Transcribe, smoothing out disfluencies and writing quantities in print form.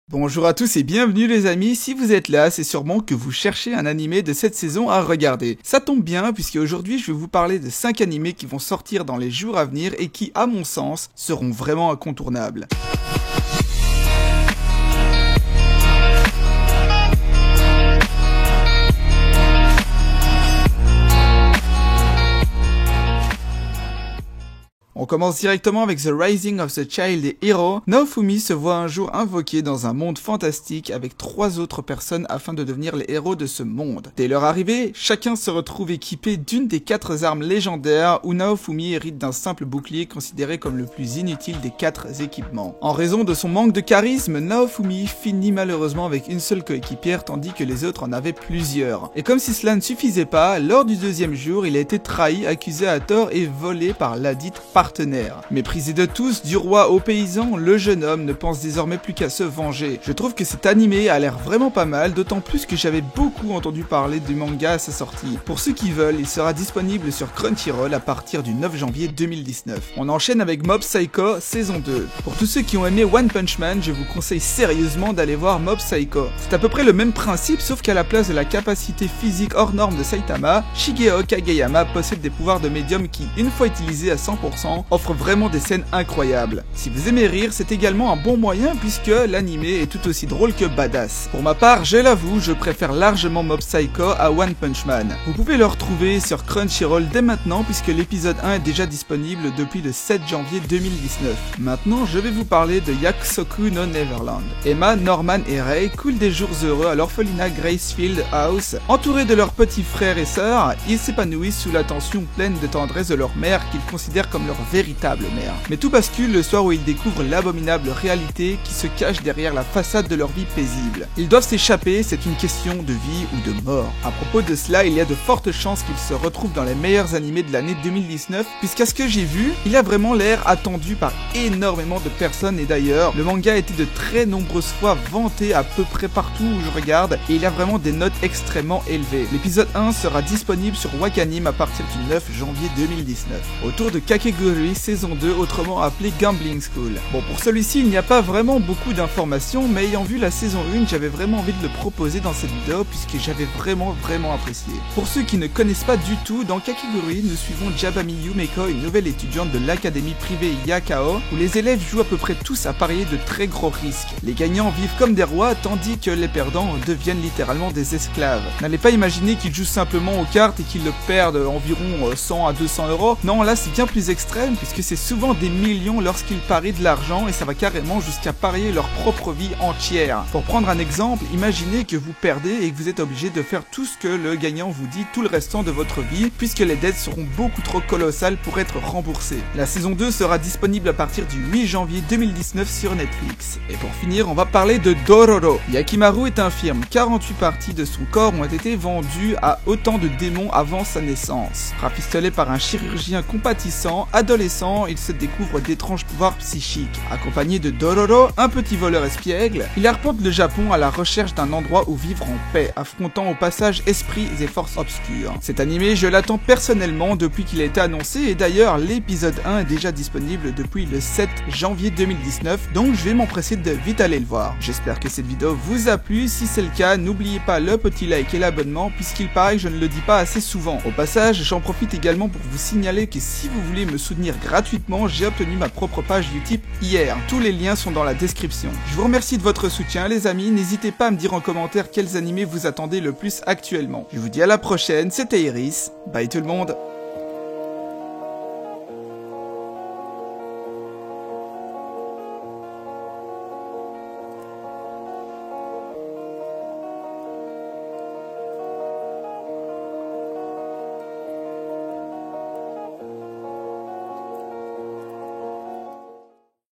Bonjour à tous et bienvenue les amis, si vous êtes là, c'est sûrement que vous cherchez un animé de cette saison à regarder. Ça tombe bien puisque aujourd'hui je vais vous parler de 5 animés qui vont sortir dans les jours à venir et qui, à mon sens, seront vraiment incontournables. On commence directement avec The Rising of the Child Hero. Naofumi se voit un jour invoqué dans un monde fantastique avec 3 autres personnes afin de devenir les héros de ce monde. Dès leur arrivée, chacun se retrouve équipé d'une des 4 armes légendaires où Naofumi hérite d'un simple bouclier considéré comme le plus inutile des 4 équipements. En raison de son manque de charisme, Naofumi finit malheureusement avec une seule coéquipière tandis que les autres en avaient plusieurs. Et comme si cela ne suffisait pas, lors du 2e jour, il a été trahi, accusé à tort et volé par ladite partenaire. Méprisé de tous, du roi aux paysans, le jeune homme ne pense désormais plus qu'à se venger. Je trouve que cet animé a l'air vraiment pas mal, d'autant plus que j'avais beaucoup entendu parler du manga à sa sortie. Pour ceux qui veulent, il sera disponible sur Crunchyroll à partir du 9 janvier 2019. On enchaîne avec Mob Psycho saison 2. Pour tous ceux qui ont aimé One Punch Man, je vous conseille sérieusement d'aller voir Mob Psycho. C'est à peu près le même principe, sauf qu'à la place de la capacité physique hors norme de Saitama, Shigeo Kageyama possède des pouvoirs de médium qui, une fois utilisés à 100%, offre vraiment des scènes incroyables. Si vous aimez rire, c'est également un bon moyen puisque l'animé est tout aussi drôle que badass. Pour ma part, je l'avoue, je préfère largement Mob Psycho à One Punch Man. Vous pouvez le retrouver sur Crunchyroll dès maintenant puisque l'épisode 1 est déjà disponible depuis le 7 janvier 2019. Maintenant, je vais vous parler de Yakusoku no Neverland. Emma, Norman et Ray coulent des jours heureux à l'orphelinat Gracefield House. Entourés de leurs petits frères et sœurs, ils s'épanouissent sous l'attention pleine de tendresse de leur mère qu'ils considèrent comme leur véritable mère. Mais tout bascule le soir où ils découvrent l'abominable réalité qui se cache derrière la façade de leur vie paisible. Ils doivent s'échapper, c'est une question de vie ou de mort. À propos de cela, il y a de fortes chances qu'ils se retrouvent dans les meilleurs animés de l'année 2019, puisqu'à ce que j'ai vu, il a vraiment l'air attendu par énormément de personnes et d'ailleurs, le manga a été de très nombreuses fois vanté à peu près partout où je regarde et il a vraiment des notes extrêmement élevées. L'épisode 1 sera disponible sur Wakanim à partir du 9 janvier 2019. Autour de Kakegurui saison 2, autrement appelé Gambling School. Bon, pour celui-ci, il n'y a pas vraiment beaucoup d'informations, mais ayant vu la saison 1, j'avais vraiment envie de le proposer dans cette vidéo puisque j'avais vraiment apprécié. Pour ceux qui ne connaissent pas du tout, dans Kakegurui, nous suivons Jabami Yumeko, une nouvelle étudiante de l'académie privée Yakao, où les élèves jouent à peu près tous à parier de très gros risques. Les gagnants vivent comme des rois, tandis que les perdants deviennent littéralement des esclaves. N'allez pas imaginer qu'ils jouent simplement aux cartes et qu'ils le perdent environ 100 à 200 euros. Non, là c'est bien plus extrême, puisque c'est souvent des millions lorsqu'ils parient de l'argent et ça va carrément jusqu'à parier leur propre vie entière. Pour prendre un exemple, imaginez que vous perdez et que vous êtes obligé de faire tout ce que le gagnant vous dit tout le restant de votre vie, puisque les dettes seront beaucoup trop colossales pour être remboursées. La saison 2 sera disponible à partir du 8 janvier 2019 sur Netflix. Et pour finir, on va parler de Dororo. Yakimaru est infirme, 48 parties de son corps ont été vendues à autant de démons avant sa naissance. Rafistolé par un chirurgien compatissant, adolescent, il se découvre d'étranges pouvoirs psychiques. Accompagné de Dororo, un petit voleur espiègle, il arpente le Japon à la recherche d'un endroit où vivre en paix, affrontant au passage esprits et forces obscures. Cet animé, je l'attends personnellement depuis qu'il a été annoncé et d'ailleurs l'épisode 1 est déjà disponible depuis le 7 janvier 2019, donc je vais m'empresser de vite aller le voir. J'espère que cette vidéo vous a plu, si c'est le cas, n'oubliez pas le petit like et l'abonnement puisqu'il paraît que je ne le dis pas assez souvent. Au passage, j'en profite également pour vous signaler que si vous voulez me soutenir gratuitement, j'ai obtenu ma propre page Utip hier. Tous les liens sont dans la description. Je vous remercie de votre soutien les amis, n'hésitez pas à me dire en commentaire quels animés vous attendez le plus actuellement. Je vous dis à la prochaine, c'était Iris, bye tout le monde.